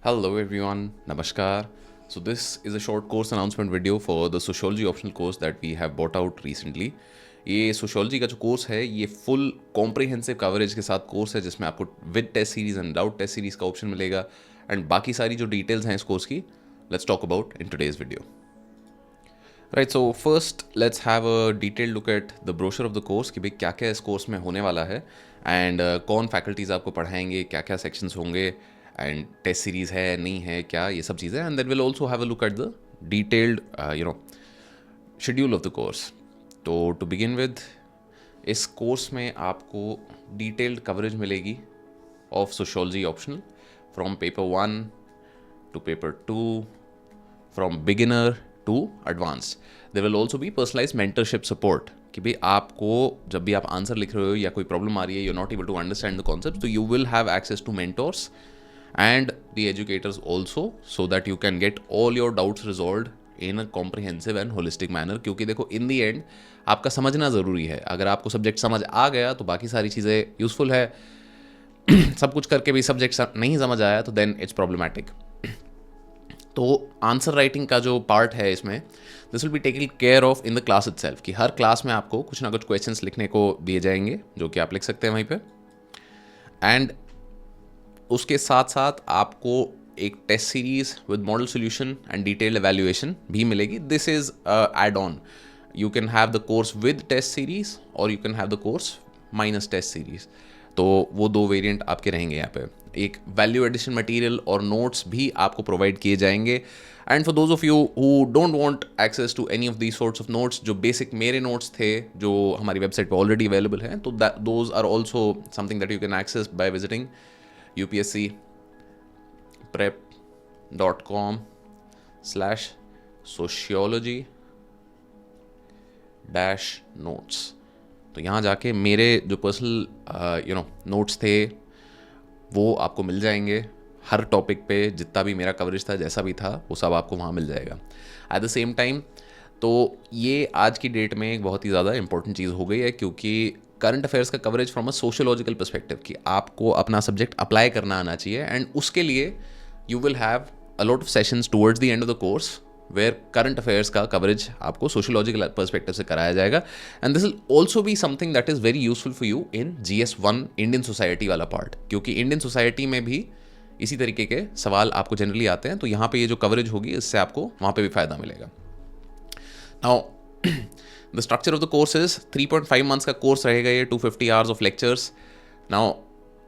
Hello everyone, Namaskar. So this is a short course announcement video for the sociology optional course that we have bought out recently. ये sociology का जो course है ये full comprehensive coverage के साथ course है जिसमें आपको with test series and doubt test series का ऑप्शन मिलेगा एंड बाकी सारी जो डिटेल्स हैं इस कोर्स की let's talk about in today's video. Right, so first let's have a detailed look at the brochure of the course कि भाई क्या क्या इस कोर्स में होने वाला है एंड कौन फैकल्टीज़ आपको पढ़ाएंगे, क्या क्या सेक्शंस होंगे एंड टेस्ट सीरीज़ है नहीं है क्या, ये सब चीज़ें. And then will also have a look at the detailed schedule of the course. तो टू बिगिन विद, इस कोर्स में आपको डिटेल्ड कवरेज मिलेगी of sociology optional from paper 1 to paper 2, from beginner to advance. There will also be personalise mentorship support कि भाई आपको जब भी आप आंसर लिख रहे हो या कोई प्रॉब्लम आ रही है, you are not able to understand the concept, तो you will have access to mentors and the educators also so that you can get all your doubts resolved in a comprehensive and holistic manner. क्योंकि देखो in the end आपका समझना ज़रूरी है. अगर आपको subject समझ आ गया तो बाकी सारी चीज़ें यूज़फुल है. सब कुछ करके भी सब्जेक्ट नहीं समझ आया तो देन इट्स प्रॉब्लमैटिक. तो आंसर राइटिंग का जो पार्ट है इसमें this will be taken care of in the class itself कि हर क्लास में आपको कुछ ना कुछ क्वेश्चंस लिखने को दिए जाएंगे जो कि आप लिख सकते हैं वहीं पे. एंड उसके साथ साथ आपको एक test series with model solution and detailed evaluation भी मिलेगी. This is add on. You can have the course with test series और you can have the course minus test series. तो वो दो वेरिएंट आपके रहेंगे यहाँ पे. एक वैल्यू एडिशन मटेरियल और नोट्स भी आपको प्रोवाइड किए जाएंगे. And for those of you who don't want access to any of these sorts of notes, जो बेसिक मेरे नोट्स थे जो हमारी वेबसाइट पे ऑलरेडी अवेलेबल हैं, तो those are also something that you can access by visiting upscprep.com/sociology-notes. तो यहाँ जाके मेरे जो पर्सनल नोट्स थे वो आपको मिल जाएंगे. हर टॉपिक पे जितना भी मेरा कवरेज था, जैसा भी था, वो सब आपको वहाँ मिल जाएगा. एट द सेम टाइम तो ये आज की डेट में एक बहुत ही ज़्यादा इंपॉर्टेंट चीज़ हो गई है क्योंकि करंट अफेयर्स का coverage from a sociological perspective कि आपको अपना सब्जेक्ट अप्लाई करना आना चाहिए. एंड उसके लिए you will have a lot of sessions towards the end of the course where current affairs का कवरेज आपको सोशियोलॉजिकल पर्सपेक्टिव से कराया जाएगा. And this will also be something that is very useful for you in GS1 Indian society वाला पार्ट, क्योंकि Indian society में भी इसी तरीके के सवाल आपको जनरली आते हैं. तो यहाँ पे ये जो कवरेज होगी इससे आपको वहाँ पे भी फ़ायदा मिलेगा. Now the structure of the course is 3.5 months का कोर्स रहेगा ये, 250 hours of lectures. Now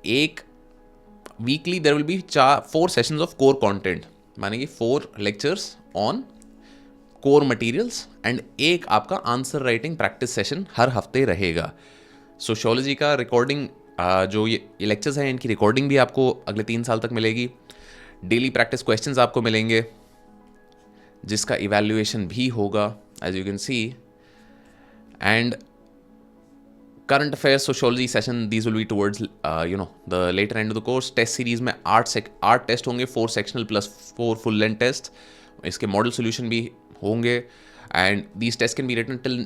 एक weekly there will be 4 sessions of core content, माने कि 4 lectures on core materials and एक आपका आंसर राइटिंग प्रैक्टिस सेशन हर हफ्ते रहेगा. सोशियोलॉजी का रिकॉर्डिंग जो ये लेक्चर्स हैं इनकी रिकॉर्डिंग भी आपको अगले 3 साल तक मिलेगी. डेली प्रैक्टिस क्वेश्चंस आपको मिलेंगे जिसका इवैल्यूएशन भी होगा as you can see. And current affairs sociology session, these will be towards the later end of the course. Test series में 8 टेस्ट होंगे, 4 sectional plus 4 full length test. इसके model solution भी होंगे and these tests can be written till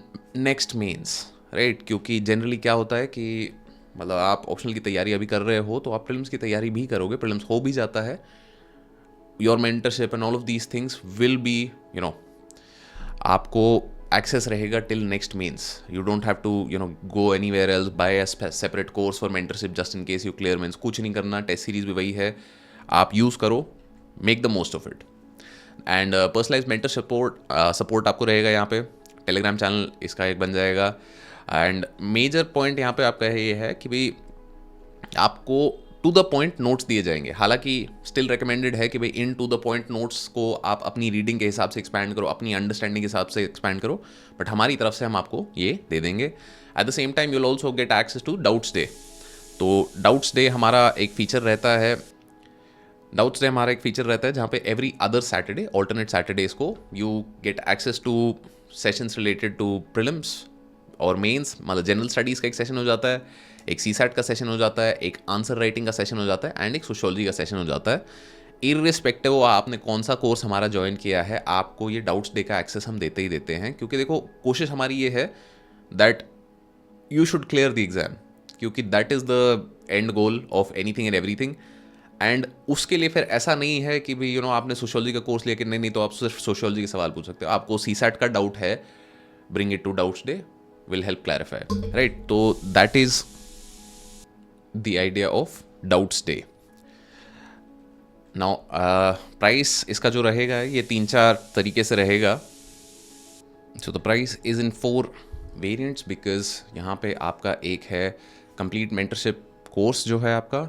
next mains, right. क्योंकि generally क्या होता है कि मतलब आप ऑप्शनल की तैयारी अभी कर रहे हो तो आप प्रीलिम्स की तैयारी भी करोगे, प्रीलिम्स हो भी जाता है. Your mentorship and all of these things will be आपको एक्सेस रहेगा till next mains. You don't have to go anywhere else, buy a separate course for mentorship just in case you clear mains. कुछ नहीं करना, test series भी वही है, आप use करो, make the most of it. And personalise mentor support आपको रहेगा यहाँ पे. टेलीग्राम चैनल इसका एक बन जाएगा. एंड मेजर पॉइंट यहाँ पे आपका ये है कि भाई आपको टू द पॉइंट नोट्स दिए जाएंगे. हालांकि स्टिल रिकमेंडेड है कि भाई इन टू द पॉइंट नोट्स को आप अपनी रीडिंग के हिसाब से एक्सपैंड करो, अपनी अंडरस्टैंडिंग के हिसाब से एक्सपैंड करो, बट हमारी तरफ से हम आपको ये दे देंगे. At the same time you will also get access to doubts day. तो डाउट्स डे हमारा एक फीचर रहता है. जहाँ पे every other Saturday, alternate Saturdays को you get access to sessions related to prelims और मेंस. मतलब जनरल स्टडीज़ का एक सेशन हो जाता है, एक CSAT का सेशन हो जाता है, एक आंसर राइटिंग का सेशन हो जाता है एंड एक सोशियोलॉजी का सेशन हो जाता है. इर्रिस्पेक्टिव आपने कौन सा कोर्स हमारा ज्वाइन किया है, आपको ये डाउट्स डे का एक्सेस हम देते ही देते हैं. क्योंकि देखो कोशिश हमारी ये है that you should clear the exam, क्योंकि that is the end goal of anything and everything. And उसके लिए फिर ऐसा नहीं है कि भाई आपने सोशियोलॉजी का कोर्स लिया कि नहीं तो आप सिर्फ सोशियोलॉजी के सवाल पूछ सकते हो. आपको सीसैट का डाउट है, bring it to doubts day, will help clarify, right. तो that is the idea of doubts day. Now price इसका जो रहेगा ये 3-4 तरीके से रहेगा. So the price is in 4 variants because यहाँ पे आपका एक है कंप्लीट मेंटरशिप कोर्स जो है आपका.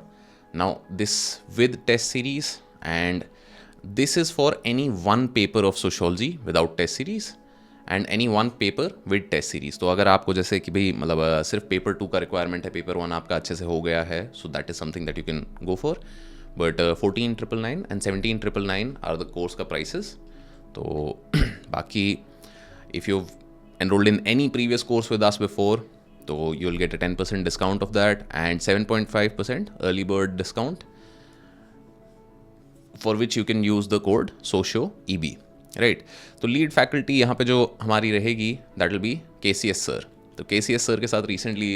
Now this with test series and this is for any one paper of sociology without test series and any one paper with test series. तो अगर आपको जैसे कि भाई मतलब सिर्फ पेपर 2 का रिक्वायरमेंट है, पेपर 1 आपका अच्छे से हो गया है, so that is something that you can go for. But 14,999 and 17,999 are the course का प्राइसेस. तो बाकी if you've enrolled in any previous course with us before, so you'll get a 10% discount of that and 7.5% early bird discount, for which you can use the code SOCIOEB, right. तो lead faculty यहाँ पे जो हमारी रहेगी that will be KCS sir. तो KCS sir के साथ recently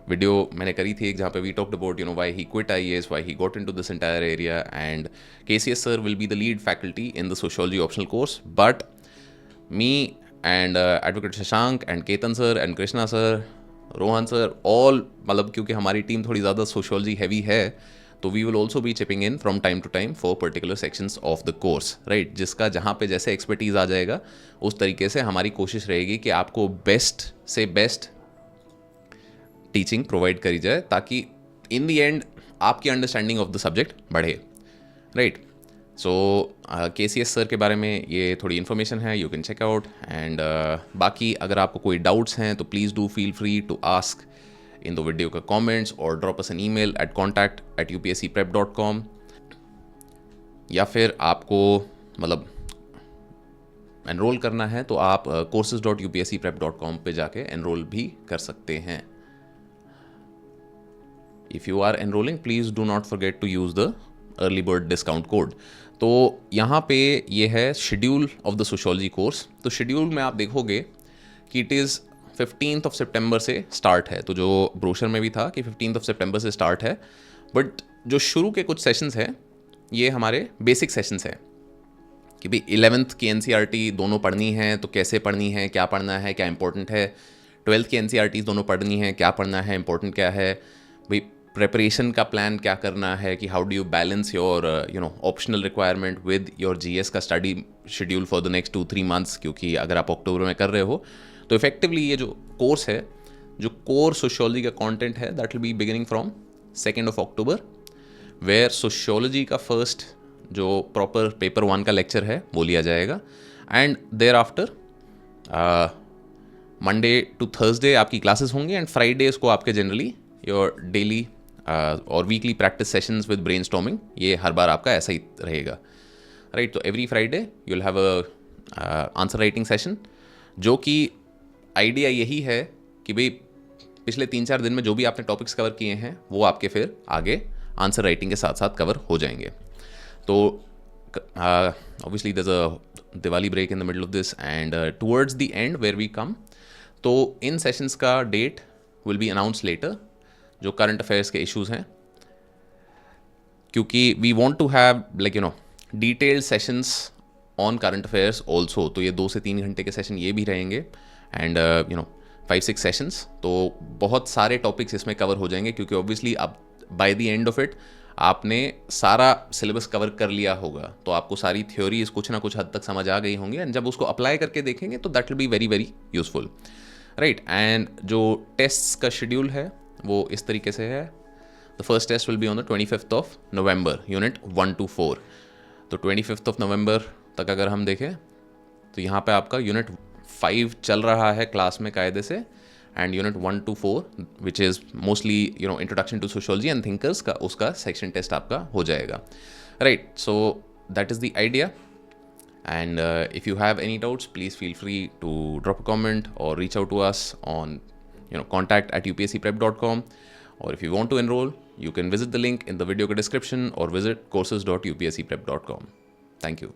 video मैंने करी थी एक, जहाँ पे we talked about why he quit IAS, why he got into this entire area, and KCS sir will be the lead faculty in the sociology optional course. But me and Advocate Shashank and Ketan sir and Krishna sir, Rohan sir, all मतलब क्योंकि हमारी team थोड़ी ज़्यादा sociology heavy है, तो we will also be chipping in from time to time for particular sections of the course, right. जिसका जहाँ पे जैसे एक्सपर्टीज़ आ जाएगा उस तरीके से हमारी कोशिश रहेगी कि आपको बेस्ट से बेस्ट टीचिंग प्रोवाइड करी जाए, ताकि इन द एंड आपकी अंडरस्टैंडिंग ऑफ द सब्जेक्ट बढ़े, राइट. सो KCS सर के बारे में ये थोड़ी इन्फॉर्मेशन है, you can check out. And बाकी अगर आपको कोई डाउट्स हैं तो please do feel free to ask in the video का कमेंट्स और drop us an email at contact@upscprep.com. या फिर आपको मतलब एनरोल करना है तो आप courses.upscprep.com पे जाके एनरोल भी कर सकते हैं. If you are enrolling, please do not forget to use the early bird discount code. तो यहाँ पे ये है schedule of the sociology course. तो शेड्यूल में आप देखोगे कि it is 15th of September से स्टार्ट है. तो जो ब्रोशर में भी था कि 15th of September से स्टार्ट है, बट जो शुरू के कुछ सेशंस हैं ये हमारे बेसिक सेशंस हैं कि भाई 11th की NCERT दोनों पढ़नी है तो कैसे पढ़नी है, क्या पढ़ना है, क्या इंपॉर्टेंट है. 12th की NCERT दोनों पढ़नी है, क्या पढ़ना है, इंपॉर्टेंट क्या है, भाई प्रेपरेशन का प्लान क्या करना है, कि how do you balance your optional requirement with your GS का study schedule for the next 2-3 months. क्योंकि अगर आप अक्टूबर में कर रहे हो तो इफेक्टिवली ये जो कोर्स है, जो कोर सोशियोलॉजी का कंटेंट है, that will be beginning from 2nd of October, where sociology का फर्स्ट जो प्रॉपर पेपर 1 का लेक्चर है वो लिया जाएगा. And thereafter Monday to Thursday आपकी क्लासेस होंगी एंड फ्राइडेज को आपके जनरली योर डेली और weekly practice sessions with brainstorming, ये हर बार आपका ऐसा ही रहेगा, राइट. तो every Friday you will have a answer writing session, जो कि आइडिया यही है कि भाई पिछले 3-4 दिन में जो भी आपने टॉपिक्स कवर किए हैं वो आपके फिर आगे आंसर राइटिंग के साथ साथ कवर हो जाएंगे. तो obviously there is a Diwali break in the middle of this and towards the end where we come, तो इन सेशंस का date will be announce later, जो करंट अफेयर्स के इश्यूज़ हैं, क्योंकि we want to have detailed sessions on current affairs also. तो ये 2 से 3 घंटे के सेशन ये भी रहेंगे एंड 5-6 सेशंस. तो बहुत सारे टॉपिक्स इसमें कवर हो जाएंगे, क्योंकि ऑब्वियसली अब by the end of it आपने सारा सिलेबस कवर कर लिया होगा, तो आपको सारी थ्योरीज कुछ ना कुछ हद तक समझ आ गई होंगी, एंड जब उसको अप्लाई करके देखेंगे तो that will be very very useful, right. And जो टेस्ट्स का शेड्यूल है वो इस तरीके से है. The first test will be on the 25th of November, unit 1 to 4. तो 25th of November तक अगर हम देखें तो यहाँ पे आपका यूनिट 5 चल रहा है क्लास में कायदे से, and unit 1 to 4 which is mostly introduction to sociology and thinkers का, उसका सेक्शन टेस्ट आपका हो जाएगा, right. So that is the idea. And if you have any doubts, please feel free to drop a comment or reach out to us on contact@upscprep.com. Or if you want to enroll, you can visit the link in the video description or visit courses.upscprep.com. Thank you.